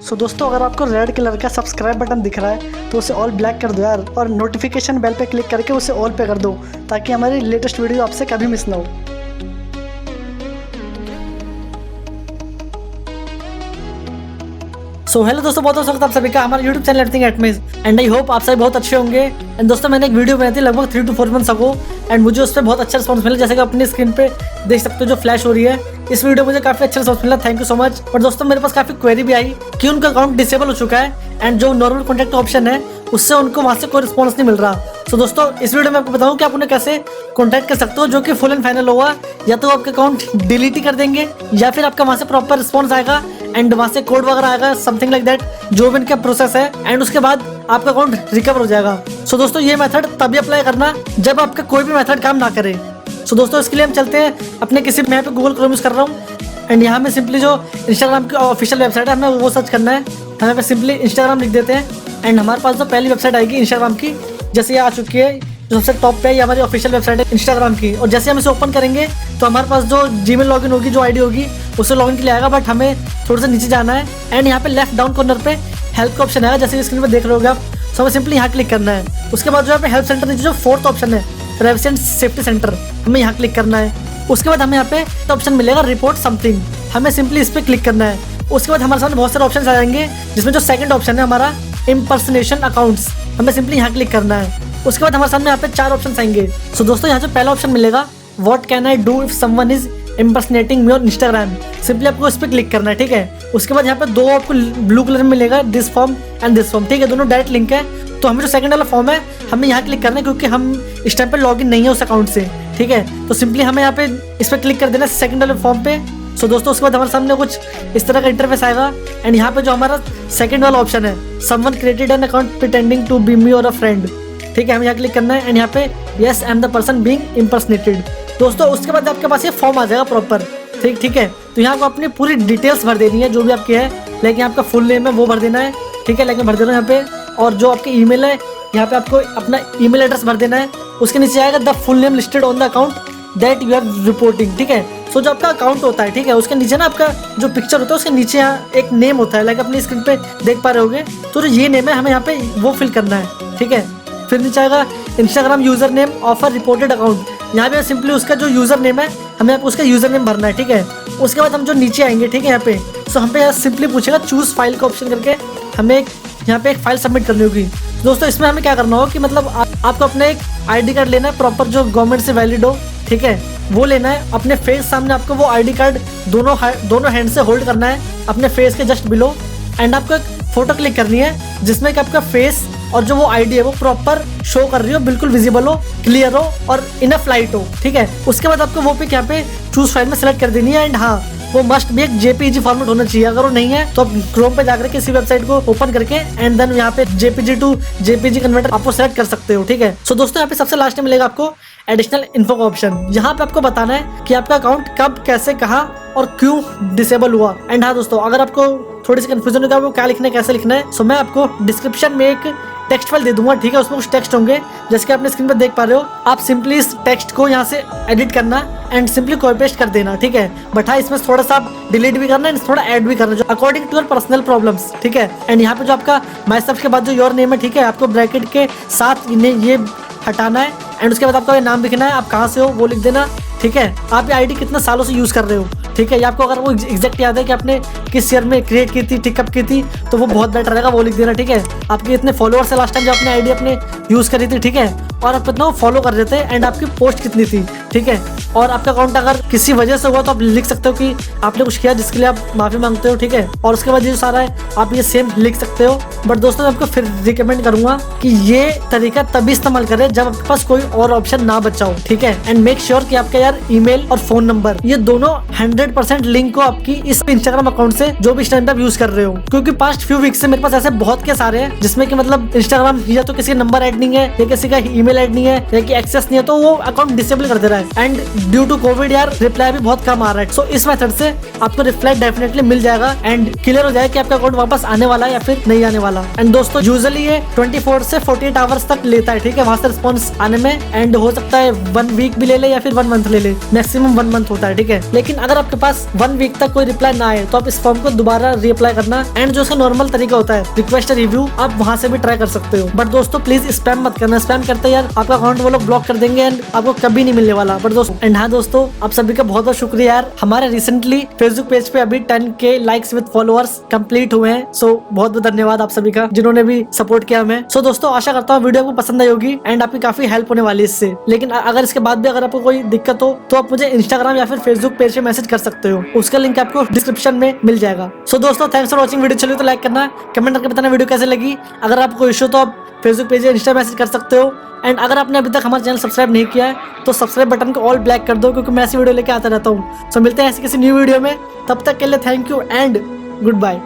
सो दोस्तों, अगर आपको रेड कलर का सब्सक्राइब बटन दिख रहा है तो उसे ऑल ब्लैक कर दो यार, और नोटिफिकेशन बेल पे क्लिक करके उसे ऑल पे कर दो ताकि हमारी लेटेस्ट वीडियो आपसे कभी मिस ना हो। सो हेलो दोस्तों, बहुत बहुत स्वागत आप सभी का हमारे यूट्यूब चैनल एवरीथिंग में, एंड आई होप आप सभी बहुत अच्छे होंगे। एंड दोस्तों, मैंने एक वीडियो बनाई थी लगभग 3 to 4 मंथ्स अगो, एंड मुझे उस पर बहुत अच्छा रिस्पॉन्स मिला। जैसे कि अपनी स्क्रीन पे देख सकते हो जो फ्लैश हो रही है, इस वीडियो में मुझे काफी अच्छा रिस्पॉन्स मिला। Thank you so much. और दोस्तों, मेरे पास काफी क्वेरी भी आई कि उनका अकाउंट डिसेबल हो चुका है एंड जो नॉर्मल कॉन्टैक्ट ऑप्शन है उससे उनको वहां से कोई रिस्पॉन्स नहीं मिल रहा। तो दोस्तों, इस वीडियो में आपको बताऊं कि आप उन्हें कैसे कॉन्टैक्ट कर सकते हो जो कि फुल एंड फाइनल होगा। या तो आपका अकाउंट डिलीट ही कर देंगे या फिर आपका वहां से प्रॉपर रिस्पॉन्स आएगा एंड वहां से कोड वगैरह आएगा, समथिंग लाइक दैट, जो भी इनका प्रोसेस है, एंड उसके बाद आपका अकाउंट रिकवर हो जाएगा। सो दोस्तों, ये मेथड तभी अप्लाई करना जब आपका कोई भी मेथड काम ना करे। सो दोस्तों, इसके लिए हम चलते हैं अपने किसी, मैं पे गूगल क्रोम यूज कर रहा हूँ एंड यहाँ में सिंपली जो इंस्टाग्राम की ऑफिशियल वेबसाइट है हमें वो सर्च करना है। हमें पे सिंपली इंस्टाग्राम लिख देते हैं एंड हमारे पास जो पहली वेबसाइट आएगी इंस्टाग्राम की, जैसे ये आ चुकी है, जो सबसे टॉप पे है, ये हमारी ऑफिशियल वेबसाइट है इंस्टाग्राम की। और जैसे हम इसे ओपन करेंगे तो हमारे पास जो जीमेल लॉगिन होगी, जो आईडी होगी, उससे लॉगिन के लिए आएगा। बट हमें थोड़ा सा नीचे जाना है एंड यहाँ पे लेफ्ट डाउन कॉर्नर पे हेल्प का ऑप्शन आएगा, जैसे स्क्रीन पे देख रहे हो आप। सो हमें सिंपली यहाँ क्लिक करना है। उसके बाद जो यहाँ पे हेल्प सेंटर नीचे जो फोर्थ ऑप्शन है, प्राइवेसी एंड सेफ्टी सेंटर, हमें यहाँ क्लिक करना है। उसके बाद हमें यहाँ पे ऑप्शन मिलेगा रिपोर्ट समथिंग, हमें सिंपली इस पर क्लिक करना है। उसके बाद हमारे सामने बहुत सारे ऑप्शन आ जाएंगे, जिसमें जो सेकंड ऑप्शन है हमारा इम्पर्सनेशन अकाउंट्स, हमें सिंपली यहाँ क्लिक करना है। उसके बाद हमारे सामने यहाँ पे 4 ऑप्शन आएंगे। सो दोस्तों, यहाँ से पहला ऑप्शन मिलेगा what can I do if someone is impersonating me on Instagram, simply आपको इस पर क्लिक करना है। ठीक है, उसके बाद यहाँ पे 2 आपको ब्लू कलर में मिलेगा, this form and this form. ठीक है, दोनों डायरेक्ट लिंक है। तो हमें जो सेकंड वाला फॉर्म है हमें यहाँ क्लिक करना है, क्योंकि हम इस टाइम पे लॉगिन नहीं है उस अकाउंट से। ठीक है, तो सिंपली हमें यहाँ पे इस पर क्लिक कर देना है सेकंड वाले फॉर्म पे। सो दोस्तों, उसके बाद हमारे सामने कुछ इस तरह का इंटरफेस आएगा एंड यहाँ पे जो हमारा सेकंड वाला ऑप्शन है, someone created an account pretending to be me और अ फ्रेंड। ठीक है, हमें यहाँ क्लिक करना है एंड यहाँ पे yes I am the person being impersonated. दोस्तों, उसके बाद आपके पास ये फॉर्म आ जाएगा प्रॉपर। ठीक है, तो यहाँ आपको अपनी पूरी डिटेल्स भर देनी है जो भी आपकी है, लेकिन आपका फुल नेम है वो भर देना है। ठीक है, लेकिन भर देना है यहाँ पे, और जो आपकी ईमेल है यहाँ पे आपको अपना ईमेल एड्रेस भर देना है। उसके नीचे आएगा the full name listed on the account that you are reporting. ठीक है, सो जो आपका अकाउंट होता है, ठीक है, उसके नीचे ना आपका जो पिक्चर होता है उसके नीचे यहाँ एक नेम होता है, लाइक अपनी स्क्रीन पे देख पा रहे होगे। तो जो ये नेम है हमें यहाँ पे वो फिल करना है। ठीक है, फिर नीचे आएगा Instagram user name of a reported account, यहाँ पे सिंपली उसका जो यूजर नेम है हमें यहाँ पे उसका यूजर नेम भरना है। ठीक है, उसके बाद हम जो नीचे आएंगे, ठीक है, यहाँ पे सो हम पे सिंपली पूछेगा चूज फाइल का ऑप्शन करके, हमें यहाँ पे एक फाइल सबमिट करनी होगी। दोस्तों, इसमें हमें क्या करना होगा कि मतलब आपको अपना एक आईडी कार्ड लेना है प्रॉपर, जो गवर्नमेंट से वैलिड हो। ठीक है, वो लेना है। अपने फेस सामने आपको वो आईडी कार्ड दोनों हैंड से होल्ड करना है अपने फेस के जस्ट बिलो, एंड आपको एक फोटो क्लिक करनी है जिसमें कि आपका फेस और जो वो आईडी है वो प्रॉपर शो कर रही हो, बिल्कुल विजिबल हो, क्लियर हो और इनफ लाइट हो। ठीक है, उसके बाद आपको वो पिक यहाँ पे चूज फाइल में सेलेक्ट कर देनी है एंड हाँ, वो मस्ट भी एक जेपीजी फॉर्मेट होना चाहिए। अगर वो नहीं है तो आप क्रोम पे जाकर किसी वेबसाइट को ओपन करके एंड देन यहाँ पे जेपीजी टू जेपीजी कन्वर्टर आपको सेलेक्ट कर सकते हो। ठीक है, सो दोस्तों, यहाँ पे सबसे लास्ट में मिलेगा आपको एडिशनल इन्फो का ऑप्शन। यहाँ पे आपको बताना है कि आपका अकाउंट कब, कैसे, कहाँ और क्यों डिसेबल हुआ। एंड हाँ दोस्तों, अगर आपको थोड़ी सी कंफ्यूजन होगा वो क्या लिखना है, कैसे लिखना है, सो मैं आपको डिस्क्रिप्शन में एक टेक्स्ट फाइल दे दूंगा। ठीक है, उसमें कुछ टेक्स्ट होंगे जैसे कि आपने स्क्रीन पर देख पा रहे हो। आप सिंपली इस टेक्स्ट को यहाँ से एडिट करना एंड सिंपली कॉपी पेस्ट कर देना। ठीक है, बट हाँ, इसमें थोड़ा सा आप डिलीट भी करना है, थोड़ा ऐड भी करना, जो according to your personal problems. ठीक है, एंड यहाँ पे जो आपका माइसेल्फ के बाद जो योर नेम है, ठीक है, आपको ब्रैकेट के साथ ये हटाना है एंड उसके बाद आपका नाम लिखना है, आप कहाँ से हो वो लिख देना। ठीक है, आप ये आईडी कितना सालों से यूज कर रहे हो। ठीक है, ये आपको अगर वो एग्जैक्ट याद है कि आपने किस ईयर में क्रिएट की थी, टिकअप की थी, तो वो बहुत बेटर रहेगा, वो लिख देना। ठीक है, आपके इतने फॉलोअर्स है लास्ट टाइम जो आपने आईडी अपने यूज करी थी। ठीक है, और आप कितना फॉलो कर रहे थे एंड आपकी पोस्ट कितनी थी। ठीक है, और आपका अकाउंट अगर किसी वजह से हुआ तो आप लिख सकते हो कि आपने कुछ किया जिसके लिए आप माफी मांगते हो। ठीक है, और उसके बाद ये जो सारा है आप ये सेम लिख सकते हो। बट दोस्तों, मैं आपको फिर रिकमेंड करूंगा कि ये तरीका तभी इस्तेमाल करें जब आपके पास कोई और ऑप्शन ना बचा हो। ठीक है, एंड मेक श्योर कि आपका यार ईमेल और फोन नंबर ये दोनों 100% लिंक हो आपकी इस इंस्टाग्राम अकाउंट से जो भी स्टैंड आप यूज कर रहे हो। क्योंकि पास्ट फ्यू वीक से मेरे पास ऐसे बहुत केस आ रहे हैं जिसमें कि मतलब इंस्टाग्राम या तो किसी का नंबर ऐड नहीं है, या किसी का ईमेल ऐड नहीं है, या कि एक्सेस नहीं है, तो वो अकाउंट डिसेबल कर दे रहा है। एंड ड्यू टू कोविड यार रिप्लाई भी बहुत कम आ रहा है। सो इस मेथड से आपको रिप्लाई डेफिनेटली मिल जाएगा एंड क्लियर हो जाएगा कि आपका अकाउंट वापस आने वाला है या फिर नहीं आने वाला। एंड दोस्तों यूजुअली ये 24 से 48 आवर्स तक लेता है, ठीक है, वहां से रिस्पॉन्स आने में। एंड हो सकता है 1 वीक भी ले ले या फिर 1 मंथ ले ले, मैक्सिमम 1 मंथ होता है, ठीक है। लेकिन अगर आपके पास 1 वीक तक कोई रिप्लाई ना आए तो आप इस फॉर्म को दोबारा रीअप्लाई करना एंड जो उसका नॉर्मल तरीका होता है रिक्वेस्ट रिव्यू, आप वहां से भी ट्राई कर सकते हो। बट दोस्तों प्लीज स्पैम मत करना, स्पैम करते यार आपका अकाउंट वो लोग ब्लॉक कर देंगे एंड आपको कभी नहीं मिलने वाला। बट दोस्तों एंड हाँ दोस्तों, आप सभी का बहुत बहुत शुक्रिया यार, हमारे रिसेंटली फेसबुक पेज पे अभी 10K likes with followers complete हुए हैं। सो बहुत बहुत धन्यवाद आप सभी का जिन्होंने भी सपोर्ट किया हमें। सो दोस्तों आशा करता हूँ वीडियो आपको पसंद आई होगी एंड आपकी काफी हेल्प होने वाली है इससे। लेकिन अगर इसके बाद भी अगर आपको कोई दिक्कत हो तो आप मुझे इंस्टाग्राम या फिर फेसबुक पेज पे मैसेज कर सकते हो, उसका लिंक आपको डिस्क्रिप्शन में मिल जाएगा। सो दोस्तों थैंक्स फॉर वॉचिंग, वीडियो चलिए तो लाइक करना, कमेंट करके बताना वीडियो कैसे लगी। अगर आपको इशू तो आप फेसबुक पेज या इंस्टा मैसेज कर सकते हो। एंड अगर आपने अभी तक हमारा चैनल सब्सक्राइब नहीं किया है तो सब्सक्राइब बटन को ऑल ब्लैक कर दो, क्योंकि मैं ऐसी वीडियो लेके आता रहता हूँ। सो मिलते हैं ऐसी किसी न्यू वीडियो में, तब तक के लिए thank you and good bye.